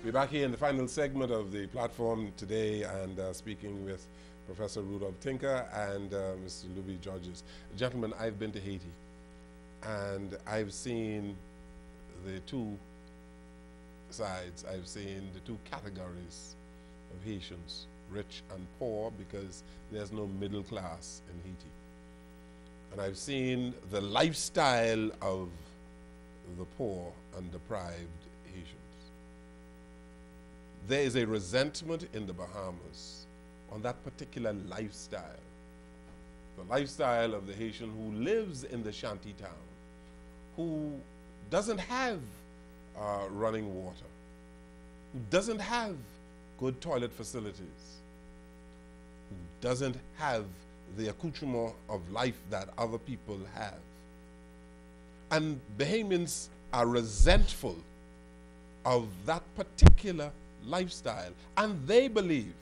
We're back here in the final segment of the platform today and speaking with Professor Rudolph Tinker and Mr. Louby Georges. Gentlemen, I've been to Haiti and I've seen the two sides. I've seen the two categories of Haitians, rich and poor, because there's no middle class in Haiti. And I've seen the lifestyle of the poor and deprived Haitians. There is a resentment in the Bahamas on that particular lifestyle. The lifestyle of the Haitian who lives in the shanty town, who doesn't have running water, who doesn't have good toilet facilities, who doesn't have the accoutrement of life that other people have. And Bahamians are resentful of that particular lifestyle, and they believe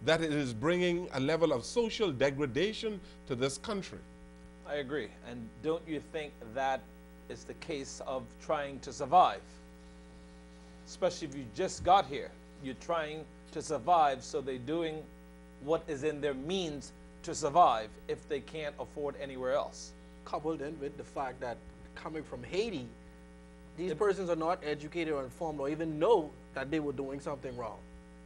that it is bringing a level of social degradation to this country. I agree. And don't you think that is the case of trying to survive? Especially if you just got here. You're trying to survive, so they're doing what is in their means to survive if they can't afford anywhere else. Coupled in with the fact that coming from Haiti, these persons are not educated or informed or even know that they were doing something wrong.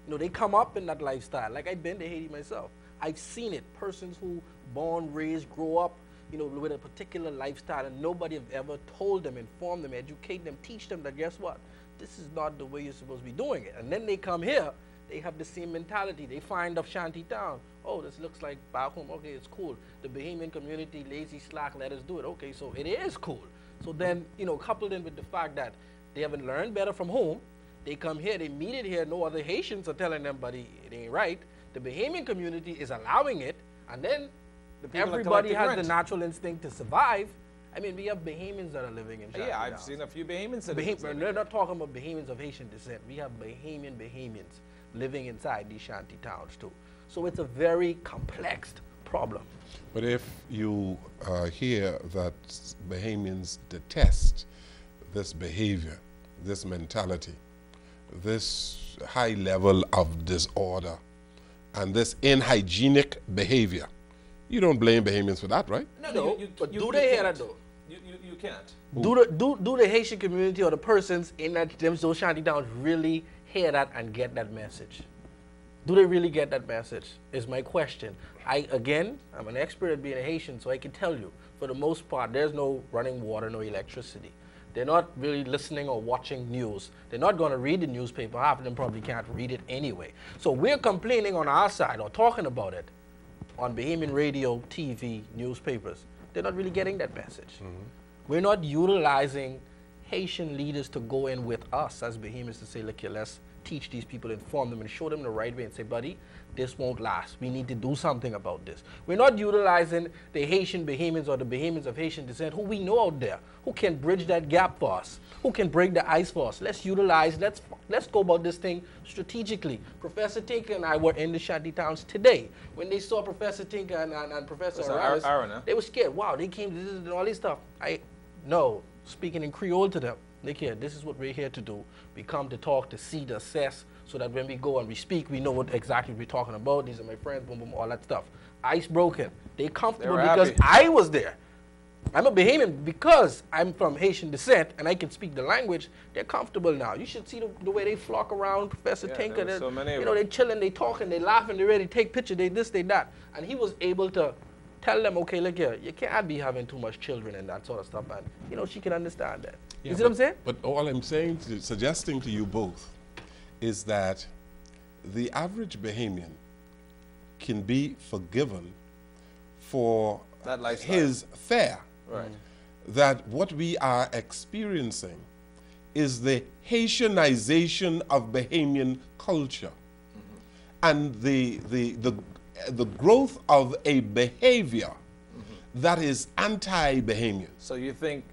You know, they come up in that lifestyle. Like, I've been to Haiti myself. I've seen it. Persons who born, raised, grow up, you know, with a particular lifestyle, and nobody have ever told them, informed them, educate them, teach them that, guess what? This is not the way you're supposed to be doing it. And then they come here, they have the same mentality. They find a shanty town. Oh, this looks like back home. Okay, it's cool. The Bahamian community, lazy, slack, let us do it. Okay, so it is cool. So then, you know, coupled in with the fact that they haven't learned better from home, they come here, they meet it here, no other Haitians are telling them, buddy, it ain't right. The Bahamian community is allowing it, and then everybody has the natural instinct to survive. I mean, we have Bahamians that are living in shanty Yeah, I've towns. seen a few Bahamians. They're not talking about Bahamians of Haitian descent. We have Bahamians living inside these shanty towns too. So it's a very complex problem. But if you hear that Bahamians detest this behavior, this mentality, this high level of disorder, and this inhygienic behavior, you don't blame Bahamians for that, right? No, but do they hear that though? You can't. Do the Haitian community or the persons in those shanty towns really hear that and get that message? Do they really get that message, is my question. Again, I'm an expert at being a Haitian, so I can tell you, for the most part, there's no running water, no electricity. They're not really listening or watching news. They're not going to read the newspaper. Half of them probably can't read it anyway. So we're complaining on our side or talking about it on Bahamian radio, TV, newspapers. They're not really getting that message. We're not utilizing Haitian leaders to go in with us as Bahamians to say, look here, let's teach these people, inform them, and show them the right way and say, buddy, this won't last. We need to do something about this. We're not utilizing the Haitian Bahamians or the Bahamians of Haitian descent who we know out there, who can bridge that gap for us, who can break the ice for us. Let's utilize, let's go about this thing strategically. Professor Tinker and I were in the shanty towns today. When they saw Professor Tinker and Professor Aramis, they were scared. Wow, they came to this and all this stuff. No, speaking in Creole to them. Look here, this is what we're here to do. We come to talk, to see, to assess, so that when we go and we speak, we know what exactly we're talking about. These are my friends, boom, boom, all that stuff. Ice broken. They comfortable because I was there. I'm a Bahamian because I'm from Haitian descent and I can speak the language. They're comfortable now. You should see the way they flock around Professor Tinker. So many you know, they're chilling, they talking, they laughing, they ready to take pictures, they this, they that. And he was able to tell them, okay, look here, you can't be having too much children and that sort of stuff. And, you know, she can understand that. Yeah, you see what I'm saying? But all I'm saying, suggesting to you both, is that the average Bahamian can be forgiven for his fare. Right. That what we are experiencing is the Haitianization of Bahamian culture. And the growth of a behavior that is anti-Bahamian. So you think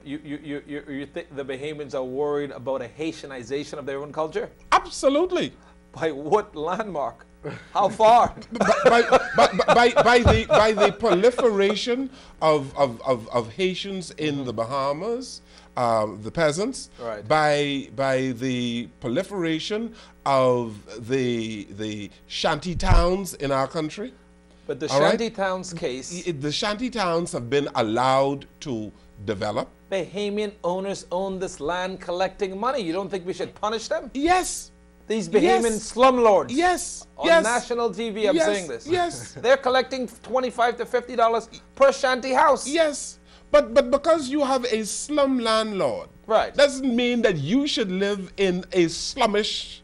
you think the Bahamians are worried about a Haitianization of their own culture? Absolutely. By what landmark? How far? By the proliferation of Haitians in the Bahamas, the peasants, Right. by the proliferation of the shanty towns in our country. But the All right? shanty towns case, The shanty towns have been allowed to develop. Bahamian owners own this land collecting money. You don't think we should punish them? Yes. These Bahamian Yes. slumlords. Yes. On yes. national TV, I'm Yes. saying this. Yes. They're collecting $25 to $50 per shanty house. Yes. But because you have a slum landlord, Right. doesn't mean that you should live in a slummish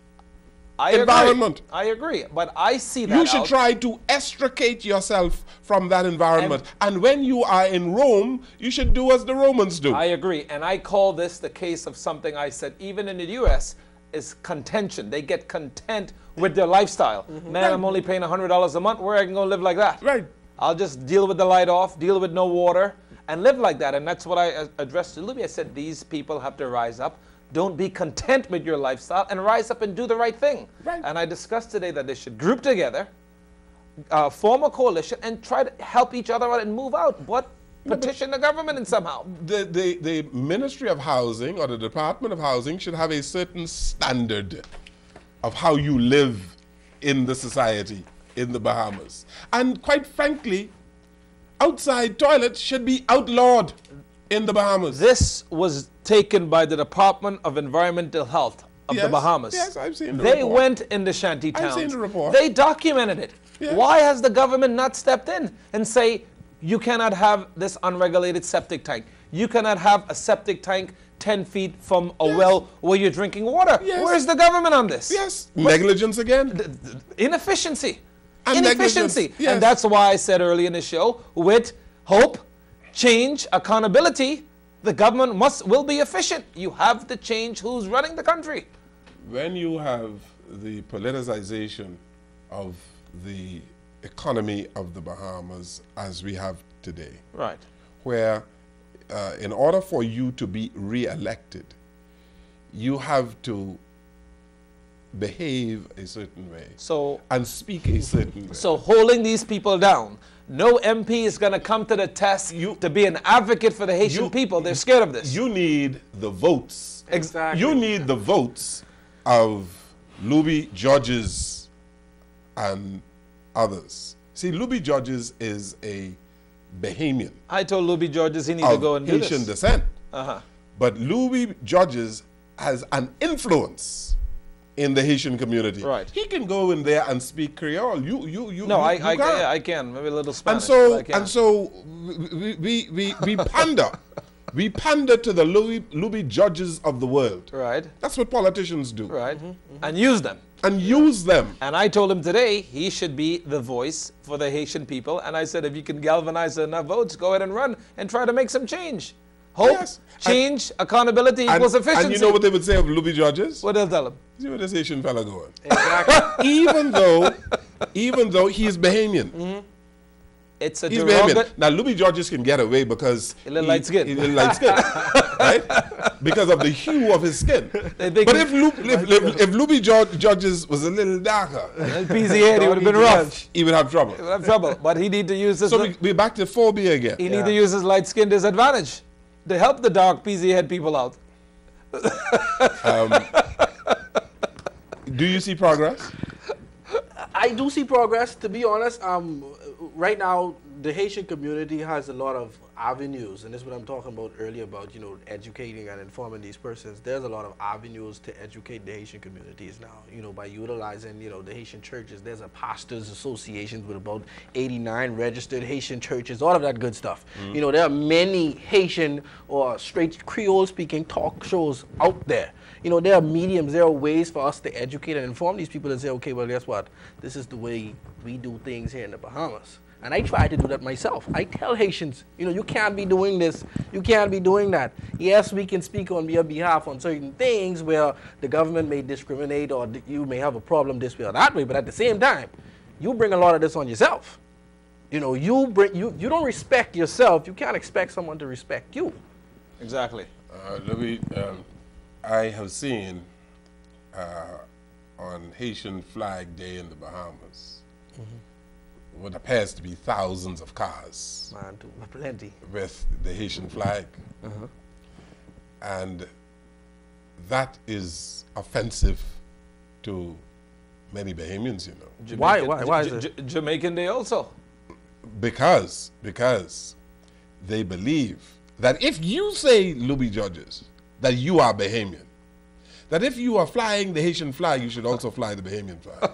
I environment. Agree. I agree. But I see that You should out. try to extricate yourself from that environment. And when you are in Rome, you should do as the Romans do. I agree. And I call this the case of something I said, even in the U.S., is contention. They get content with their lifestyle. Man, Right. I'm only paying $100 a month. Where I can go live like that? Right. I'll just deal with the light off, deal with no water, and live like that. And that's what I addressed to Louby. I said, these people have to rise up. Don't be content with your lifestyle and rise up and do the right thing. Right. And I discussed today that they should group together, form a coalition, and try to help each other out and move out. But petition the government and somehow. The Ministry of Housing or the Department of Housing should have a certain standard of how you live in the society in the Bahamas. And quite frankly, outside toilets should be outlawed in the Bahamas. This was taken by the Department of Environmental Health of the Yes, Bahamas. yes, I've seen the They report. went in the shanty towns. I've seen the report. They documented it. Yeah. Why has the government not stepped in and say, you cannot have this unregulated septic tank. You cannot have a septic tank 10 feet from a Yes. well where you're drinking water. Yes. Where's the government on this? Yes, negligence again. Inefficiency. And Inefficiency. negligence, yes. And that's why I said earlier in the show, with hope, change, accountability, the government will be efficient. You have to change who's running the country. When you have the politicization of the economy of the Bahamas as we have today, Right. where in order for you to be re-elected, you have to behave a certain way So and speak a certain way. So holding these people down, no MP is going to come to the test to be an advocate for the Haitian people. They're scared of this. You need the votes. Exactly. You need the votes of Louby Georges and others. See, Louby Georges is a Bahamian I told Louby Georges he needs to of go and do Haitian this. descent. Uh-huh. But Louby Georges has an influence in the Haitian community. Right. He can go in there and speak Creole. No, you I can't. yeah, I can. Maybe a little Spanish. And so we pander. We pander to the Louby Georges of the world. Right, That's what politicians do. right. And use them. And use them. And I told him today he should be the voice for the Haitian people. And I said, if you can galvanize enough votes, go ahead and run and try to make some change. Hope, Yes. change, accountability equals efficiency. And you know what they would say of Louby Georges? What they'll tell him? See where this Haitian fella going. Exactly. even though he's Bahamian. It's a He's derogatory. Bahamian. Now, Louby Georges can get away because A little light skin. He's a little light skin, right? Because of the hue of his skin. They But can- if Louby Georges was a little darker, Peasy head, he would have been rough. he would have trouble. He'll have trouble. But he need to use his. So we're back to phobia again. He need to use his light skin disadvantage to help the dark peasy head people out. Do you see progress? I do see progress. To be honest, right now the Haitian community has a lot of avenues, and this is what I'm talking about earlier about educating and informing these persons. There's a lot of avenues to educate the Haitian communities now. By utilizing the Haitian churches. There's a pastors associations with about 89 registered Haitian churches. All of that good stuff. There are many Haitian or straight Creole speaking talk shows out there. There are mediums, there are ways for us to educate and inform these people and say, okay, well, guess what? This is the way we do things here in the Bahamas. And I try to do that myself. I tell Haitians, you can't be doing this, you can't be doing that. Yes, we can speak on your behalf on certain things where the government may discriminate or you may have a problem this way or that way, but at the same time, you bring a lot of this on yourself. You don't respect yourself, you can't expect someone to respect you. Exactly. Louby, I have seen on Haitian Flag Day in the Bahamas, what appears to be thousands of cars Man, plenty. with the Haitian flag. And that is offensive to many Bahamians, you know. Why is it? Jamaican Day also. Because they believe that if you say, Louby judges, that you are Bahamian, that if you are flying the Haitian flag, you should also fly the Bahamian flag.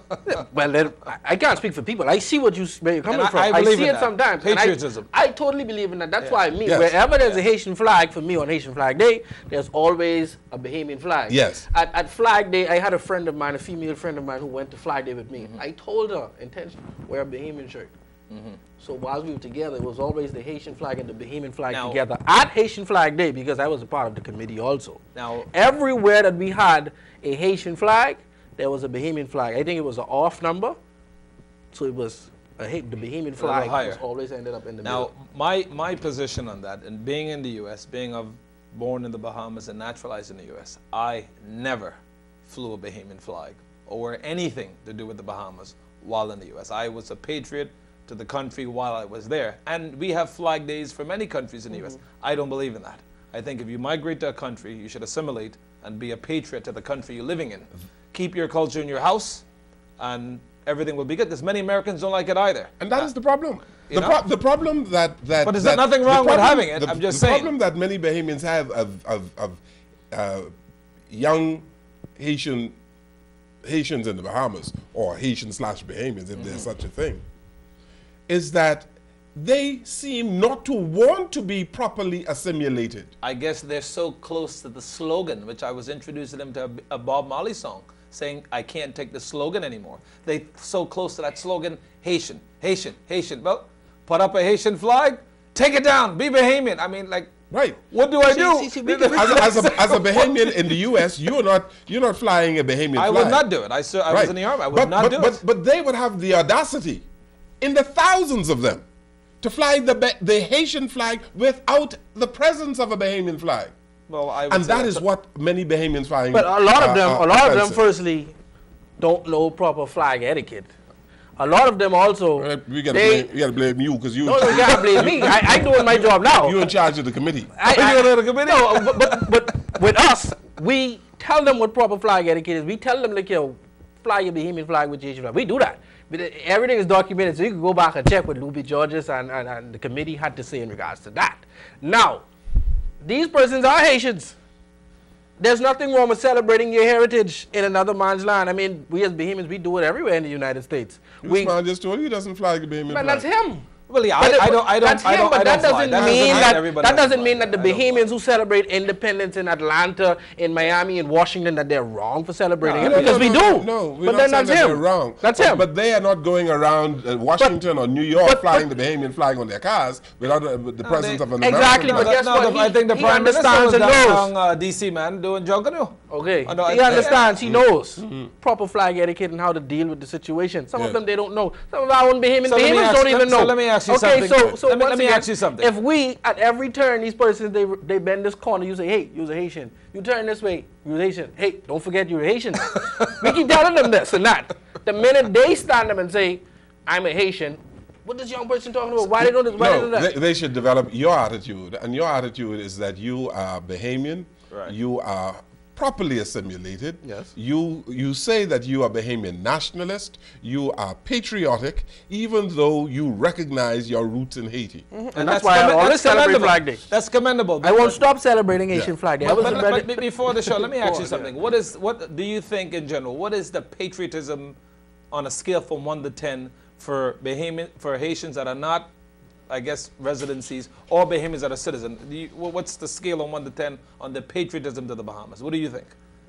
Well, then, I can't speak for people. I see where you're coming from. I I believe see in it that. sometimes. and Patriotism. I totally believe in that. That's why I mean, Yes. wherever there's a Haitian flag, for me on Haitian Flag Day, there's always a Bahamian flag. Yes. At Flag Day, I had a friend of mine, a female friend of mine, who went to Flag Day with me. I told her, intentionally, wear a Bahamian shirt. So while we were together, it was always the Haitian flag and the Bahamian flag Now- together at Haitian Flag Day, because I was a part of the committee also. Now- Everywhere that we had a Haitian flag, there was a Bahamian flag. I think it was an off number, so it was the Bahamian flag higher. was always ended up in the Now, middle. my position on that, and being in the U.S., born in the Bahamas and naturalized in the U.S., I never flew a Bahamian flag or anything to do with the Bahamas while in the U.S. I was a patriot to the country while I was there. And we have flag days for many countries in the U.S. I don't believe in that. I think if you migrate to a country, you should assimilate and be a patriot to the country you're living in. Keep your culture in your house, and everything will be good. Because many Americans don't like it either. And that is the problem. You know? The problem that But there's nothing wrong with having it. I'm just saying. The problem that many Bahamians have of young Haitians in the Bahamas, or Haitian/Bahamians, if there's such a thing, is that they seem not to want to be properly assimilated. I guess they're so close to the slogan, which I was introducing them to a Bob Marley song, saying, I can't take the slogan anymore. They so close to that slogan, Haitian, Haitian, Haitian. Well, put up a Haitian flag, take it down, be Bahamian. I mean, like, Right. what do I do? As a Bahamian in the U.S., you're not flying a Bahamian flag. I would not do it. I was in the army. I would not do it. But they would have the audacity, in the thousands of them, to fly the Haitian flag without the presence of a Bahamian flag. Well, I would And say that is what many Bahamians find. But a lot of them, offensive. firstly, don't know proper flag etiquette. A lot of them also. We gotta blame you, because you No, you can't blame me. I'm doing my job now. you're in charge of the committee. No, but with us, we tell them what proper flag etiquette is. We tell them, like, yo, fly your Bahamian flag with your Haitian flag. We do that. But everything is documented, so you can go back and check what Louby Georges and the committee had to say in regards to that. Now, these persons are Haitians. There's nothing wrong with celebrating your heritage in another man's land. I mean, we as Bahamians, we do it everywhere in the United States. This man just told you he doesn't fly the Bahamian But flag. that's him. Well, yeah, But I don't that's him, fly. but that doesn't mean Everybody that doesn't doesn't mean fly. that the I don't fly. Bahamians who celebrate independence in Atlanta, in Miami, in Washington, that they're wrong for celebrating it, No, because we do. No, we're but not then saying that's that him. they're wrong. That's but, him. But they are not going around Washington or New York but- flying the Bahamian flag on their cars without the presence of an Exactly, American but flag. guess what? I think the He Prime Minister understands was and knows. down DC, man, doing Junkanoo. Okay, I know, he I- understands, he knows proper flag etiquette and how to deal with the situation. Some of Yes. them, they don't know. Some of our own Bahamians So let me don't ask- even know. so let me ask you okay, something. So Let me once again, ask you something. If we, at every turn, these persons, they bend this corner, you say, hey, you're a Haitian. You turn this way, you're a Haitian. Hey, don't forget you're a Haitian. We keep telling them this and that. The minute they stand up and say, I'm a Haitian, what is this young person talking about? Why they don't why they do No, that? they should develop your attitude, and your attitude is that you are Bahamian, Right. you are properly assimilated. Yes. You say that you are Bahamian nationalist, you are patriotic, even though you recognize your roots in Haiti. And that's why I always celebrate commendable. Flag Day. That's commendable. I won't stop celebrating Haitian Flag Day. I was But ready- before the show, let me ask you on, something. What do you think in general? What is the patriotism on a scale from 1 to 10 for Haitians that are not, I guess, residencies, or Bahamians that are citizens? What's the scale on 1 to 10 on the patriotism to the Bahamas? What do you think?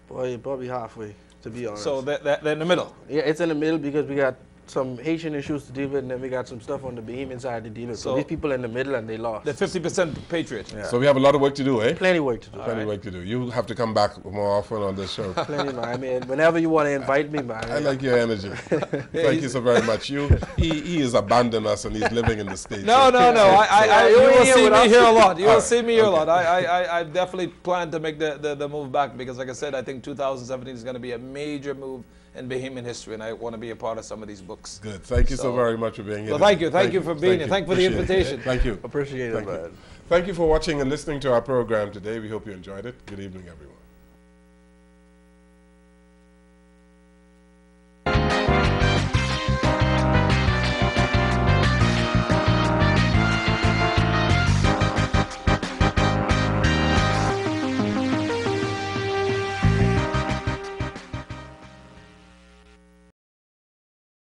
Boy, probably halfway, to be honest. So they're in the middle. Yeah, it's in the middle because we got some Haitian issues to deal with, and then we got some stuff on the Bahamian side to deal with. So So- these people in the middle, and they lost. They're 50% patriot. Yeah. So we have a lot of work to do, eh? Plenty work to do. Plenty work to do. You have to come back more often on this show. Plenty, man. I mean, whenever you want to invite me, man. I like your energy. Thank you so very much. He has abandoned us and he's living in the States. No. You you're will here see with me us. here a lot. You will Alright, see me here a lot. okay. I definitely plan to make the move back because, like I said, I think 2017 is going to be a major move in Bahamian history, and I want to be a part of some of these books. Good. Thank you so very much for being here. Well, thank you. Thank you for being here. Thank you for the invitation. Thank you. Appreciate it, man. Thank you for watching and listening to our program today. We hope you enjoyed it. Good evening, everyone.